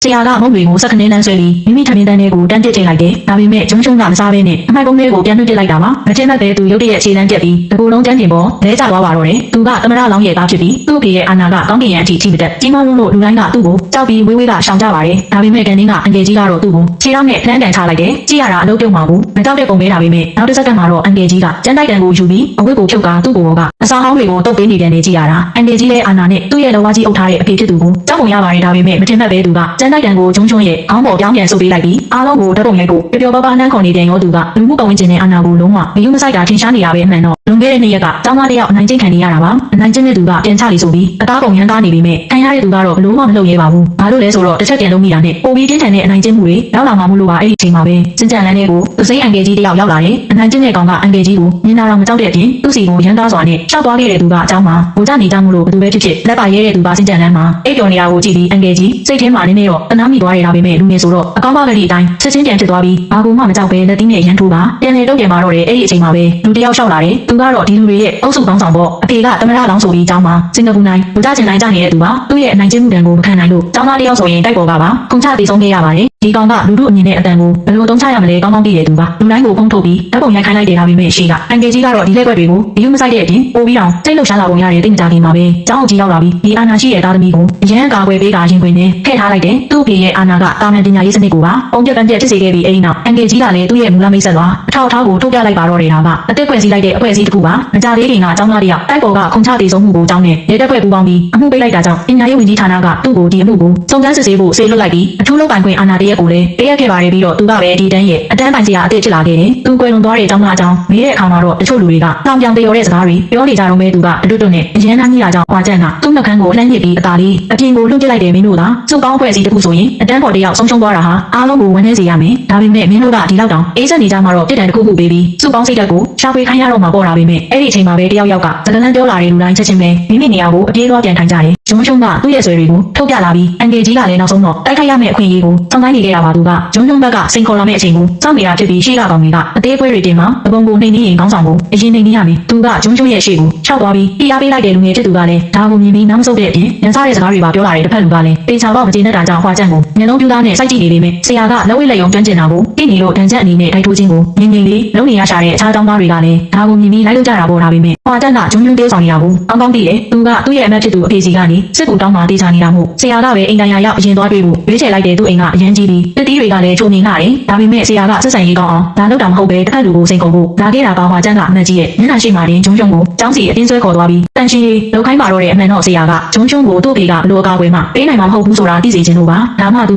ဆရာကမုတ်တွေကိုစက်ခင်းတန်းဆွဲပြီးမိမိထမင်းတန်းတွေကိုတန်းပစ်ချိန်လိုက်တယ်။ဒါပေမဲ့ဂျုံရှုံကမစားဘဲနဲ့အမိုက်ပုံးလေးကိုပြန်လွှတ်ပစ်လိုက်တာပါ။မချင်းမဲ့ပဲသူရုတ်တရက်ခြေတန်းပြက်ပြီးတကူလုံးကျန်းကျင်ပေါ်လဲကျသွားပါတော့တယ်။သူကသမရလောင်းရဲ့သားဖြစ်ပြီးသူ့ဖေရဲ့အာနာကကောင်းကင်ရန်အထိထိမတက်ကြီးမားလို့လူတိုင်းကသူ့ကိုကြောက်ပြီးဝေးဝေးကရှောင်ကြပါတယ်။ဒါပေမဲ့ကန်တင်းကအန်ကယ်ကြီးကတော့သူ့ကိုခြေထောက်နဲ့လှမ်းတန်ချလိုက်တယ်။ကြည့်ရတာအလုပ်ပြုတ်မှာဘူး။မကြောက်တဲ့ပုံပဲဒါပေမဲ့နောက်တစ်စက္ကန့်မှာတော့အန်ကယ်ကြီးကကျန်းတိုက်တန်ကိုယူပြီးအဝတ်ကိုဖြုတ်ကာသူ့ကိုကအစာဟောင်းတွေကိုတုပ်ပေးနေတယ်နေကြည့်ရတာ။အန်ကယ်ကြီးရဲ့အာနာနဲ့သူ့ရဲ့လောဝါကြီးအုပ်ထားတဲ့အဖေဖြစ်သူကိုကြောက်ပုံရပါတယ်ဒါပေမဲ့မတင်မဲ့ပဲသူကကျန်းတိုက်တန်ကိုဂျုံရှုံရဲ့ခေါင်းပေါ်ပြောင်းပြန်ဆုပ်ပေးလိုက်ပြီးအားလုံးကိုဓာတ်ပုံရိုက်ဖို့ပျော်ပျော်ပါးပါးနှမ်းခေါ်နေတဲ့ရောသူကလူမှုပတ်ဝန်းကျင်နဲ့အာနာကိုလုံးဝမယုံမဆိုင်တာထင်ရှားနေတာပဲအမှန်တော့လွန်ခဲ့တဲ့နေ့ရက်ကကျောင်းသားတယောက်အနိုင်ကျင့်ခံနေရတာပါအနိုင်ကျင့်တဲ့သူကပြန်ချလိဆိုပြီးအသားကုန်ရမ်းကားနေပေမဲ့ခံရတဲ့သူကတော့ဘလို့မှမလုပ်ရဲပါဘူးဘာလို့လဲဆိုတော့တစ်ချက်ပြန်လုံးမိတာနဲ့ပိုပြီးပြင်းထန်တဲ့အနိုင်ကျင့်မှုတွေရောက်လာမှမလို့ပါအဲ့ဒီအချိန်မှာပဲစင်ကြံလန်းလေးကိုသူစိမ့်အန်ကယ်ကြီးတယောက်ရောက်လာတယ်အနိုင်ကျင့်တဲ့ကောင်ကအန်ကယ်ကြီးကိုမြင်လာတော့မကြောက်တဲ့အပြင်သူ့စီကိုရမ်းသားစွာနဲ့ရှောက်သွားခဲ့တဲ့သူကအเจ้าမှာဗိုလ်ကြနေကြမှုလို့ဘယ်သူပဲဖြစ်ဖြစ်လက်ပါရဲတဲ့သူကစင်ကြံလန်းမှာအိပ်ပျော်နေတာကိုကြည့်ပြီးအန်ကယ်ကြီးစိတ်ထဲမှာနည်းနည်းတော့တနာမိသွားရတာပဲမဲ့လူငယ်ဆိုတော့အကောင်းပါကလေးအတိုင်းချက်ချင်းပြန်ဖြစ်သွားပြီးဘာကူမှမကြောက်ပဲလက်သီးနဲ့ရမ်းထိုးပါပြန်လေတော့ပြန်มาတော့တယ်အဲ့ဒီအချိန်မှာပဲလူတယောက်ရှောက်လာတယ်သူကတော့ဒီလူတွေရဲ့အုပ်စုပေါင်းဆောင်ပေါ့အဖေကသမရလောင်းဆိုပြီးအเจ้าမှာစင်ကာပူနိုင်ဗိုလ်ကြကျင်နိုင်ကြနေတဲ့သူပါသူ့ရဲ့အနိုင်ကျင့်မှုတန်ကိုမခံနိုင်လို့ကျောင်းသားတယောက်ဆိုရင်တိုက်ပေါ်ကပါခုန်ချပြီးဆုံးခဲ့ရပါတယ်ဒီကောင်ကလူတို့အမြင်နဲ့အတန်ကိုဘယ်လိုတုံးချရမလဲကောင်းကောင်းသိတဲ့သူပါလူတိုင်းကိုဖုံးထုတ်ပြီးဓာတ်ပုံရိုက်ခိုင်းလိုက်တယ်ဒါပေမဲ့ရှိကအန်ကယ်ကြီးကတော့ဒီလက်ွက်တွေကိုဒီယူမဆိုင်တဲ့အပြင်ပို့ပြီးတော့စိတ်လှုပ်ရှားလာပုံရတယ်တိတ်မကြခင်မှာပဲကျောင်းအကြီးရောက်လာပြီးဒီအာနာရှိရဲ့သားသမီးကိုအရန်ကာကွယ်ပေးတာရင်ခွင်နဲ့ထည့်ထားလိုက်တယ်သူ့ဖေရဲ့အာနာကတာမန်ပညာရေးစနစ်ကိုပါပုံပြက်ပန်းပြက်ဖြစ်စေခဲ့ပြီးအဲ့ဒီနောက်အန်ကယ်ကြီးကလည်းသူ့ရဲ့မူလမိတ်ဆက်သွားအထောက်အထားကိုထုတ်ပြလိုက်ပါတော့တယ်ဒါကအသက်ဖွဲ့စည်းလိုက်တဲ့အဖွဲ့အစည်းတစ်ခုပါမကြသေးခင်ကကျောင်းသားတယောက်တိုက်ပေါ်ကခုန်ချတည်ဆုံးမှုကိုကျောင်းနဲ့ရဲတပ်ဖွဲ့ပူးပေါင်းပြီးအမှုပေးလိုက်တာကြောင့်ပညာရေးဝန်ကြီးဌာနကသူ့ကိုဒီအမှုကိုစုံစမ်းစစ်ဆေးဖို့ဆေးလွှတ်လိုက်ပြီးအထူးလုပ်ပိုင်ခွင့်အာဏာတရက်ကိုလည်းပေးရခဲ့ပါတယ်ပြီးတော့သူကပဲဒီတန်းရဲ့အတန်းပိုင်စရာအစ်စ်ဖြစ်လာခဲ့တယ်သူကွယ်လွန်သွားတဲ့ကျောင်းသားအကြောင်းမေးတဲ့အခါမှာတော့တချို့လူတွေကတောင်ပြောင်တရော်တဲ့စကားတွေပြောနေကြတော့မဲသူကအတွတ်တွတ်နဲ့အရန်နှမ်းကြီးတာကြောင့်ဟွာကြန့်ကသူ့နှုတ်ခမ်းကိုလှမ်းညစ်ပြီးအသာလေးအပြင်ကိုလွှတ်ပစ်လိုက်တယ်မင်းတို့ကစုကောင်းဖွဲ့စည်းတစ်ခုဆိုရင်အတန်းပေါ်တယောက်ဆုံးရှုံးသွားတာဟာအားလုံးကိုဝန်းနေစေရမယ်ဒါပေမဲ့မင်းတို့ကဒီလောက်တောင်အေးစက်နေကြမှာတော့ပြစ်ဒဏ်တစ်ခုခုပေးပြီးစုကောင်းစိတ်ဓာတ်ကိုရှာဖွေခိုင်းရတော့မှာပေါ့ဒါပေမဲ့အဲ့ဒီအချိန်မှာပဲတယောက်ယောက်ကစကလန်းပြောလာတဲ့လူတိုင်းချက်ချင်းပဲမိမိနေရာကိုအပြေးသွားပြန်ထိုင်ကြတယ်ဂျုံရှုံကသူ့ရဲ့ဆွေတွေကိုထုတ်ပြလာပြီးအန်ကယ်ကြီးကလည်းနောက်ဆုံးတော့တိုက်ခိုက်ရမယ့်အခွင့်အရေးကိုစောင့်တိုင်းနေခဲ့တာပါသူကဂျုံရှုံဘက်ကစိန်ခေါ်လာမယ့်အချိန်ကိုစောင့်နေတာဖြစ်ပြီးရှေ့ကကောင်တွေကအသေးအဖွဲတွေတင်မှာအပုံကိုနှိမ်နှင်းရင်ခေါင်းဆောင်ကိုအရင်နှိမ်နှင်းရမယ်သူကဂျုံရှုံရဲ့ရှေ့ကိုခြောက်သွားပြီးပြားပေးလိုက်တဲ့လူငယ်ဖြစ်သူကလည်းဒါကိုမြင်ပြီးနောက်မဆုတ်တဲ့အပြင်ညံစားတဲ့စကားတွေပါပြောလာတဲ့တစ်ဖက်လူကလည်းပေချာတော့မကျေနပ်တာကြောင့်ဟွာကြန့်ကိုမျက်လုံးပြူးသားနဲ့စိုက်ကြည့်နေပေမဲ့ဆရာကလက်ဝဲလက်ယုံကျွမ်းကျင်တာကိုသိနေလို့တန်ချက်အနေနဲ့တိုက်ထိုးခြင်းကိုငင်ငင်လေးလုံးနေရရှာတဲ့အခြားတောင်းသားတွေကလည်းဒါကိုမြင်ပြီးလိုက်လို့ကြတာပေါ့ဒါပေမဲ့ဟွာကြန့်ကဂျုံဂျုံတေးဆောင်နေတာကိုကောင်းကောင်းသိတယ်သူကသူ့ရဲ့အမတ်ဖြစ်သူအဖေစီကနေစစ်ကူတောင်းမှတေးချနေတာမို့ဆရာကပဲအိမ်တိုင်ယာရောက်အရင်သွားတွေ့ဖို့ရွေးချယ်လိုက်တဲ့သူ့အိမ်ကအရန်ကြီးပြီးတတိတွေကလည်းချုံနေလာတယ်ဒါပေမဲ့ဆရာကစစ်ဆိုင်ရေးကောင်းအောင်ဒါလောက်တောင်မဟုတ်ပဲတစ်ခါလူကိုစိန်ကုန်ဖို့လာခဲ့တာပါဟွာကြန့်ကအမတ်ကြီးရဲ့မျက်နှာရှိမှတင်ဂျုံဂျုံကိုကျောင်းစီအတင်းဆွဲခေါ်သွားပြီးတန်ရှင်လေးလောက်ခိုင်းပါတော့တဲ့အမှန်တော့ဆရာကဂျုံဂျုံကိုသူ့ဖေကဘလို့အကာအကွယ်မှပေးနိုင်မှာမဟုတ်ဘူးဆိုတာသိစေချင်လို့ပါဒါမှသူ